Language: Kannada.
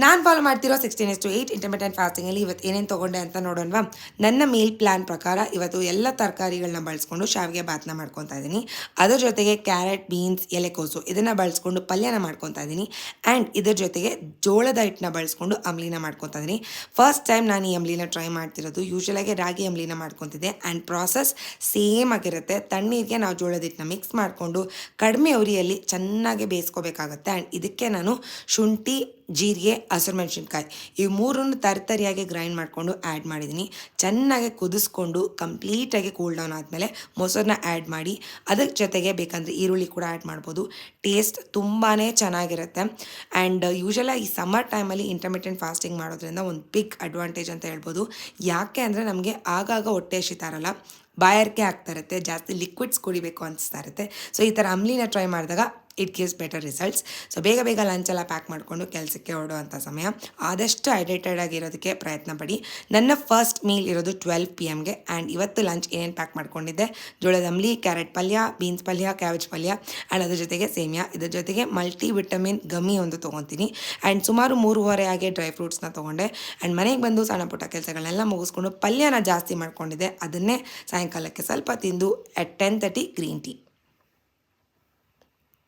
ನಾನು ಫಾಲೋ ಮಾಡ್ತಿರೋ 16:8 ಇಂಟರ್ಮಿಟೆಂಟ್ ಫಾಸ್ಟಿಂಗಲ್ಲಿ ಇವತ್ತು ಏನೇನು ತೊಗೊಂಡೆ ಅಂತ ನೋಡೋಣವಾ. ನನ್ನ ಮೀಲ್ ಪ್ಲ್ಯಾನ್ ಪ್ರಕಾರ ಇವತ್ತು ಎಲ್ಲ ತರಕಾರಿಗಳನ್ನ ಬಳಸ್ಕೊಂಡು ಶಾವಿಗೆ ಬಾತ್ನ ಮಾಡ್ಕೊತಾ ಇದ್ದೀನಿ. ಅದ್ರ ಜೊತೆಗೆ ಕ್ಯಾರೆಟ್, ಬೀನ್ಸ್, ಎಲೆಕೋಸು ಇದನ್ನು ಬಳಸ್ಕೊಂಡು ಪಲ್ಯನ ಮಾಡ್ಕೊತಾ ಇದ್ದೀನಿ. ಆ್ಯಂಡ್ ಇದ್ರ ಜೊತೆಗೆ ಜೋಳದ ಹಿಟ್ಟನ್ನ ಬಳಸ್ಕೊಂಡು ಅಂಬ್ಲಿನ ಮಾಡ್ಕೊತಾ ಇದ್ದೀನಿ. ಫಸ್ಟ್ ಟೈಮ್ ನಾನು ಈ ಅಂಬ್ಲಿನ ಟ್ರೈ ಮಾಡ್ತಿರೋದು. ಯೂಶ್ವಲಾಗಿ ರಾಗಿ ಅಂಬ್ಲಿನ ಮಾಡ್ಕೊತಿದ್ದೆ. ಆ್ಯಂಡ್ ಪ್ರಾಸೆಸ್ ಸೇಮ್ ಆಗಿರುತ್ತೆ. ತಣ್ಣೀರಿಗೆ ನಾವು ಜೋಳದ ಹಿಟ್ಟನ್ನ ಮಿಕ್ಸ್ ಮಾಡಿಕೊಂಡು ಕಡಿಮೆ ಉರಿಯಲ್ಲಿ ಚೆನ್ನಾಗಿ ಬೇಯಿಸ್ಕೋಬೇಕಾಗತ್ತೆ. ಆ್ಯಂಡ್ ಇದಕ್ಕೆ ನಾನು ಶುಂಠಿ, ಜೀರಿಗೆ, ಹಸಿರು ಮೆಣಸಿನ್ಕಾಯಿ ಈ ಮೂರನ್ನು ತರಿಯಾಗಿ ಗ್ರೈಂಡ್ ಮಾಡಿಕೊಂಡು ಆ್ಯಡ್ ಮಾಡಿದ್ದೀನಿ. ಚೆನ್ನಾಗಿ ಕುದಿಸ್ಕೊಂಡು ಕಂಪ್ಲೀಟಾಗಿ ಕೂಲ್ ಡೌನ್ ಆದಮೇಲೆ ಮೊಸರನ್ನ ಆ್ಯಡ್ ಮಾಡಿ ಅದಕ್ಕೆ ಜೊತೆಗೆ ಬೇಕಂದರೆ ಈರುಳ್ಳಿ ಕೂಡ ಆ್ಯಡ್ ಮಾಡ್ಬೋದು. ಟೇಸ್ಟ್ ತುಂಬಾ ಚೆನ್ನಾಗಿರುತ್ತೆ. ಆ್ಯಂಡ್ ಯೂಶ್ವಲಾಗಿ ಈ ಸಮ್ಮರ್ ಟೈಮಲ್ಲಿ ಇಂಟರ್ಮಿಟೆಂಟ್ ಫಾಸ್ಟಿಂಗ್ ಮಾಡೋದ್ರಿಂದ ಒಂದು ಬಿಗ್ ಅಡ್ವಾಂಟೇಜ್ ಅಂತ ಹೇಳ್ಬೋದು. ಯಾಕೆ ಅಂದರೆ ನಮಗೆ ಆಗಾಗ ಹೊಟ್ಟೆ ಹಸಿತಾ ಇರಲ್ಲ, ಬಾಯಾರಿಕೆ ಆಗ್ತಾ ಇರುತ್ತೆ, ಜಾಸ್ತಿ ಲಿಕ್ವಿಡ್ಸ್ ಕುಡಿಬೇಕು ಅನಿಸ್ತಾ ಇರುತ್ತೆ. ಸೊ ಈ ಥರ ಅಂಬ್ಲಿನ ಟ್ರೈ ಮಾಡಿದಾಗ it gives better results. So ಬೇಗ ಬೇಗ ಲಂಚೆಲ್ಲ ಪ್ಯಾಕ್ ಮಾಡಿಕೊಂಡು ಕೆಲಸಕ್ಕೆ ಹೊರಡುವಂಥ ಸಮಯ. ಆದಷ್ಟು ಹೈಡ್ರೇಟೆಡ್ ಆಗಿರೋದಕ್ಕೆ ಪ್ರಯತ್ನ ಪಡಿ. ನನ್ನ ಫಸ್ಟ್ ಮೀಲ್ ಇರೋದು 12 PM ಆ್ಯಂಡ್ ಇವತ್ತು ಲಂಚ್ ಏನೇನು ಪ್ಯಾಕ್ ಮಾಡ್ಕೊಂಡಿದ್ದೆ: ಜೋಳದ ಅಂಬ್ಲಿ, ಕ್ಯಾರೆಟ್ ಪಲ್ಯ, ಬೀನ್ಸ್ ಪಲ್ಯ, ಕ್ಯಾಬೇಜ್ ಪಲ್ಯ ಆ್ಯಂಡ್ ಅದ್ರ ಜೊತೆಗೆ ಸೇಮಿಯಾ. ಇದ್ರ ಜೊತೆಗೆ ಮಲ್ಟಿ ವಿಟಮಿನ್ ಗಮ್ಮಿ ಒಂದು ತೊಗೊತೀನಿ. ಆ್ಯಂಡ್ ಸುಮಾರು 3:30 ಆಗಿ ಡ್ರೈ ಫ್ರೂಟ್ಸ್ನ ತೊಗೊಂಡೆ. ಆ್ಯಂಡ್ ಮನೆಗೆ ಬಂದು ಸಣ್ಣ ಪುಟ್ಟ ಕೆಲಸಗಳನ್ನೆಲ್ಲ ಮುಗಿಸ್ಕೊಂಡು ಪಲ್ಯನ ಜಾಸ್ತಿ ಮಾಡ್ಕೊಂಡಿದ್ದೆ. ಅದನ್ನೇ ಸಾಯಂಕಾಲಕ್ಕೆ ಸ್ವಲ್ಪ ತಿಂದು ಅಟ್ 10:30 ಗ್ರೀನ್ ಟೀ.